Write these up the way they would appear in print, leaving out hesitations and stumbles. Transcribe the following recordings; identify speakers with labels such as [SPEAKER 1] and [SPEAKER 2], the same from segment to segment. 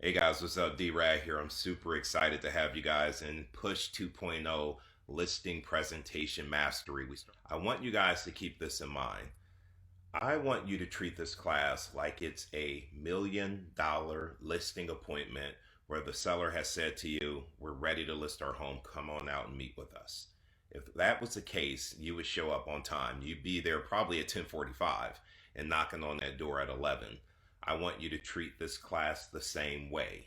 [SPEAKER 1] Hey guys, what's up? D-Rad here. I'm super excited to have you guys in Push 2.0 Listing Presentation Mastery. I want you guys to keep this in mind. I want you to treat this class like it's $1 million listing appointment where the seller has said to you, we're ready to list our home. Come on out and meet with us. If that was the case, you would show up on time. You'd be there probably at 10:45 and knocking on that door at 11. I want you to treat this class the same way.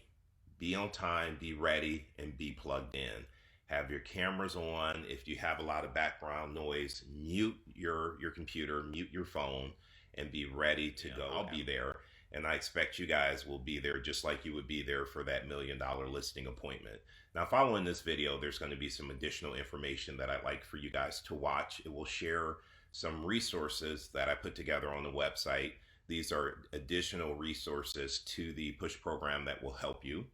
[SPEAKER 1] Be on time, be ready, and be plugged in. Have your cameras on. If you have a lot of background noise, mute your computer, mute your phone, and be ready to go. I'll be there, and I expect you guys will be there just like you would be there for that $1 million listing appointment. Now, following this video, there's going to be some additional information that I'd like for you guys to watch. It will share some resources that I put together on the website. These are additional resources to the push program that will help you.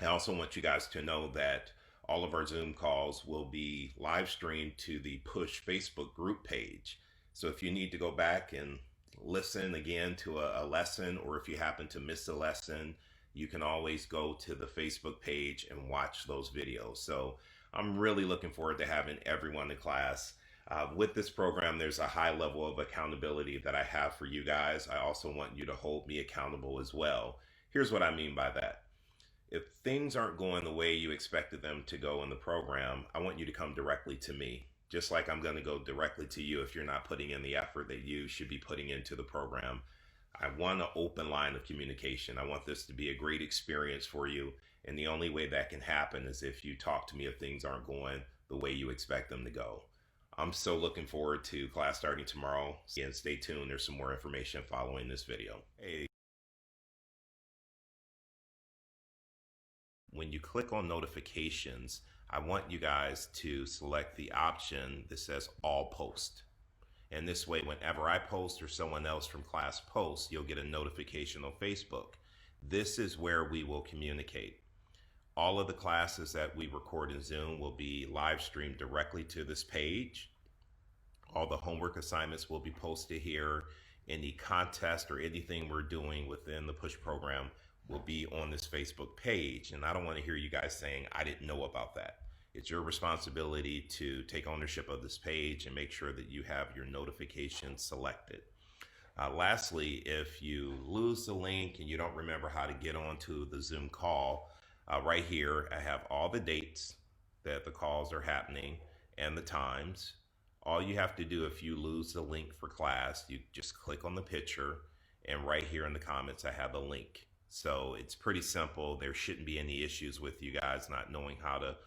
[SPEAKER 1] I also want you guys to know that all of our Zoom calls will be live streamed to the Push Facebook group page. So if you need to go back and listen again to a lesson, or if you happen to miss a lesson, you can always go to the Facebook page and watch those videos. So I'm really looking forward to having everyone in class. With this program, there's a high level of accountability that I have for you guys. I also want you to hold me accountable as well. Here's what I mean by that. If things aren't going the way you expected them to go in the program, I want you to come directly to me, just like I'm going to go directly to you if you're not putting in the effort that you should be putting into the program. I want an open line of communication. I want this to be a great experience for you. And the only way that can happen is if you talk to me if things aren't going the way you expect them to go. I'm so looking forward to class starting tomorrow. And stay tuned. There's some more information following this video. Hey. When you click on notifications, I want you guys to select the option that says all post. And this way, whenever I post or someone else from class posts, you'll get a notification on Facebook. This is where we will communicate. All of the classes that we record in Zoom will be live streamed directly to this page. All the homework assignments will be posted here. Any contest or anything we're doing within the Push program will be on this Facebook page. And I don't want to hear you guys saying, I didn't know about that. It's your responsibility to take ownership of this page and make sure that you have your notifications selected. Lastly, if you lose the link and you don't remember how to get onto the Zoom call, right here I have all the dates that the calls are happening and the times. All you have to do if you lose the link for class, you just click on the picture, and right here in the comments I have a link. So it's pretty simple. There shouldn't be any issues with you guys not knowing how to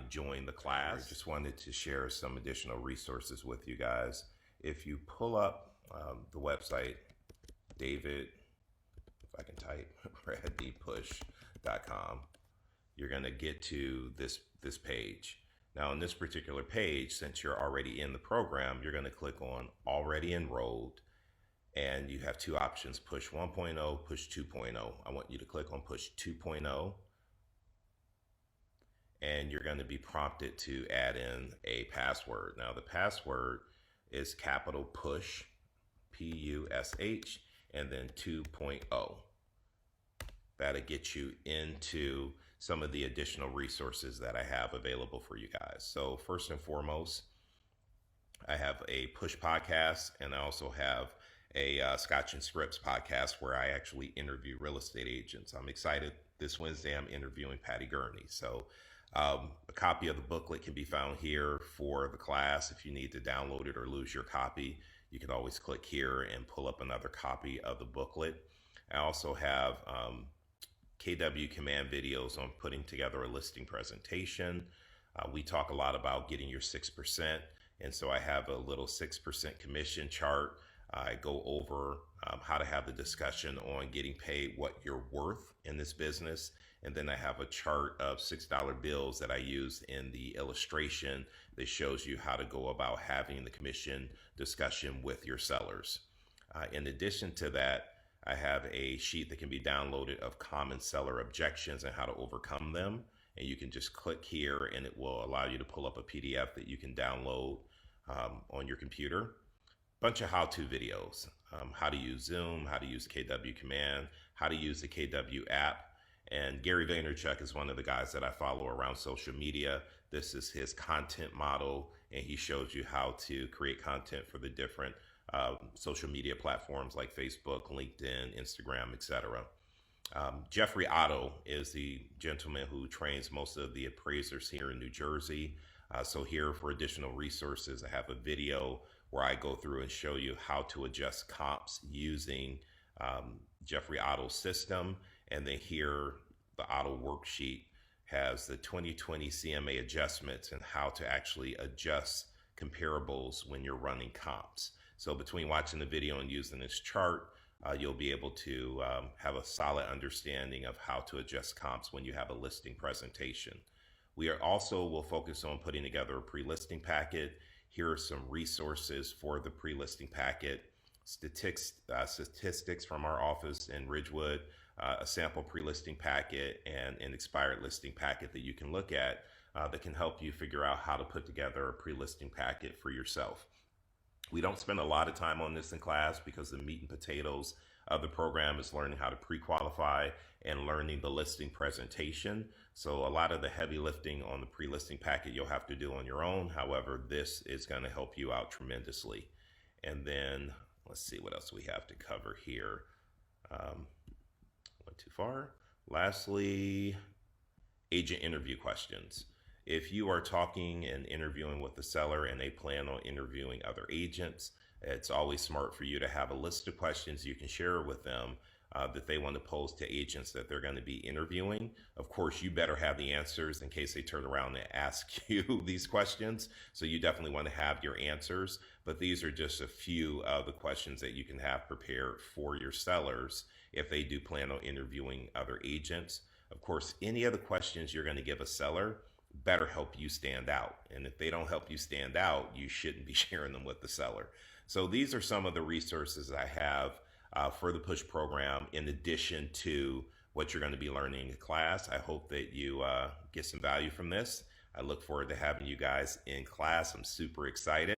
[SPEAKER 1] join the class. I just wanted to share some additional resources with you guys. If you pull up the website, David, if I can type, bradpush.com, you're going to get to this page. Now, on this particular page, since you're already in the program, you're going to click on Already Enrolled. And you have two options, Push 1.0, Push 2.0. I want you to click on Push 2.0. And you're going to be prompted to add in a password. Now, the password is capital Push, P-U-S-H, and then 2.0. That'll get you into some of the additional resources that I have available for you guys. So first and foremost, I have a Push podcast, and I also have a Scotch and Scripts podcast where I actually interview real estate agents. I'm excited. This Wednesday, I'm interviewing Patty Gurney. So a copy of the booklet can be found here for the class. If you need to download it or lose your copy, you can always click here and pull up another copy of the booklet. I also have KW Command videos on putting together a listing presentation. We talk a lot about getting your 6%. And so I have a little 6% commission chart. I go over how to have the discussion on getting paid what you're worth in this business. And then I have a chart of $6 bills that I use in the illustration that shows you how to go about having the commission discussion with your sellers. In addition to that, I have a sheet that can be downloaded of common seller objections and how to overcome them. And you can just click here and it will allow you to pull up a PDF that you can download on your computer. Bunch of how-to videos, how to use Zoom, how to use KW Command, how to use the KW app. And Gary Vaynerchuk is one of the guys that I follow around social media. This is his content model, and he shows you how to create content for the different social media platforms like Facebook, LinkedIn, Instagram, etc. Jeffrey Otto is the gentleman who trains most of the appraisers here in New Jersey. So here for additional resources, I have a video where I go through and show you how to adjust comps using Jeffrey Otto's system. And then here, the Otto worksheet has the 2020 CMA adjustments and how to actually adjust comparables when you're running comps. So between watching the video and using this chart, you'll be able to have a solid understanding of how to adjust comps when you have a listing presentation. We are also will focus on putting together a pre-listing packet. Here are some resources for the pre-listing packet: statistics from our office in Ridgewood, a sample pre-listing packet, and an expired listing packet that you can look at that can help you figure out how to put together a pre-listing packet for yourself. We don't spend a lot of time on this in class because the meat and potatoes of the program is learning how to pre-qualify and learning the listing presentation. So a lot of the heavy lifting on the pre-listing packet you'll have to do on your own. However, this is going to help you out tremendously. And then let's see what else we have to cover here. Went too far. Lastly, agent interview questions. If you are talking and interviewing with the seller and they plan on interviewing other agents, it's always smart for you to have a list of questions you can share with them that they want to pose to agents that they're going to be interviewing. Of course, you better have the answers in case they turn around and ask you these questions. So you definitely want to have your answers, but these are just a few of the questions that you can have prepared for your sellers if they do plan on interviewing other agents. Of course, any of the questions you're going to give a seller better help you stand out. And if they don't help you stand out, you shouldn't be sharing them with the seller. So these are some of the resources I have for the PUSH program, in addition to what you're going to be learning in class. I hope that you get some value from this. I look forward to having you guys in class. I'm super excited.